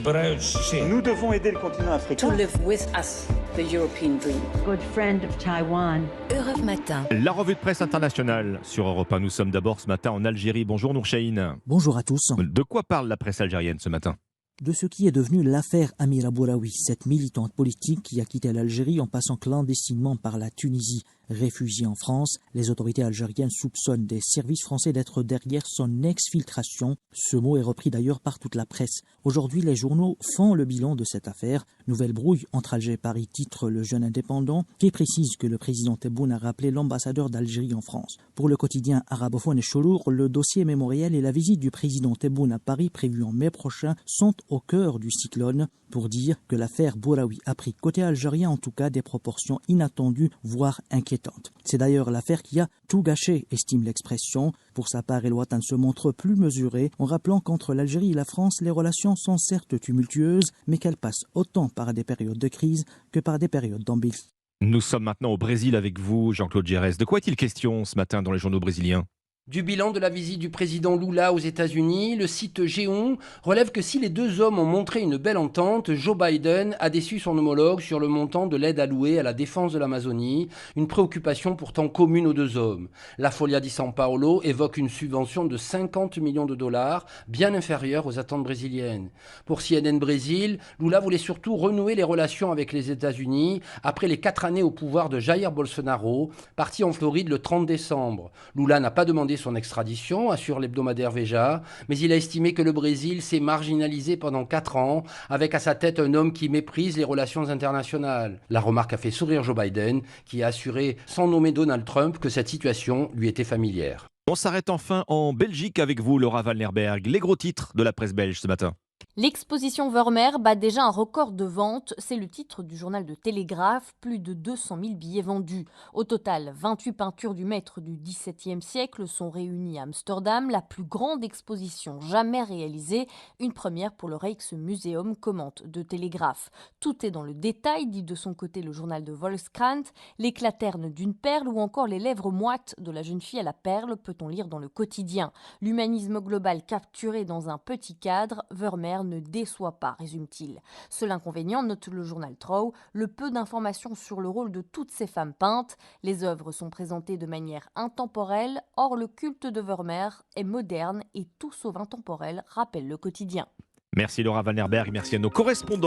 Nous devons aider le continent africain. To live with us, the European dream. Good friend of Taiwan. Europe Matin. La revue de presse internationale sur Europe 1. Nous sommes d'abord ce matin en Algérie. Bonjour Nour Chahine. Bonjour à tous. De quoi parle la presse algérienne ce matin ? De ce qui est devenu l'affaire Amira Bouraoui, cette militante politique qui a quitté l'Algérie en passant clandestinement par la Tunisie. Réfugiée en France, les autorités algériennes soupçonnent des services français d'être derrière son exfiltration. Ce mot est repris d'ailleurs par toute la presse. Aujourd'hui, les journaux font le bilan de cette affaire. Nouvelle brouille entre Alger et Paris, titre Le Jeune Indépendant, qui précise que le président Tebboune a rappelé l'ambassadeur d'Algérie en France. Pour le quotidien arabophone et Cholour, le dossier mémoriel et la visite du président Tebboune à Paris prévue en mai prochain sont au cœur du cyclone, pour dire que l'affaire Bouraoui a pris côté algérien en tout cas des proportions inattendues, voire inquiétantes. C'est d'ailleurs l'affaire qui a tout gâché, estime l'expression. Pour sa part, El Watan se montre plus mesuré en rappelant qu'entre l'Algérie et la France, les relations sont certes tumultueuses, mais qu'elles passent autant par des périodes de crise que par des périodes d'embellie. Nous sommes maintenant au Brésil avec vous, Jean-Claude Gérès. De quoi est-il question ce matin dans les journaux brésiliens ? Du bilan de la visite du président Lula aux États-Unis, le site G1 relève que si les deux hommes ont montré une belle entente, Joe Biden a déçu son homologue sur le montant de l'aide allouée à la défense de l'Amazonie, une préoccupation pourtant commune aux deux hommes. La Folha de São Paulo évoque une subvention de 50 millions de dollars, bien inférieure aux attentes brésiliennes. Pour CNN Brésil, Lula voulait surtout renouer les relations avec les États-Unis après les 4 années au pouvoir de Jair Bolsonaro, parti en Floride le 30 décembre. Lula n'a pas demandé son extradition, assure l'hebdomadaire Veja, mais il a estimé que le Brésil s'est marginalisé pendant 4 ans, avec à sa tête un homme qui méprise les relations internationales. La remarque a fait sourire Joe Biden, qui a assuré, sans nommer Donald Trump, que cette situation lui était familière. On s'arrête enfin en Belgique avec vous, Laura Vanlerberg. Les gros titres de la presse belge ce matin. L'exposition Vermeer bat déjà un record de vente, c'est le titre du journal de Télégraphe, plus de 200 000 billets vendus. Au total, 28 peintures du maître du XVIIe siècle sont réunies à Amsterdam, la plus grande exposition jamais réalisée, une première pour le Rijksmuseum, commente de Télégraphe. Tout est dans le détail, dit de son côté le journal de Volkskrant, l'éclat terne d'une perle ou encore les lèvres moites de la jeune fille à la perle, peut-on lire dans le quotidien. L'humanisme global capturé dans un petit cadre, Vermeer ne déçoit pas, résume-t-il. Seul inconvénient, note le journal Trouw, le peu d'informations sur le rôle de toutes ces femmes peintes. Les œuvres sont présentées de manière intemporelle, or le culte de Vermeer est moderne et tout sauf intemporel, rappelle le quotidien. Merci Laura Vanlerberg, merci à nos correspondants.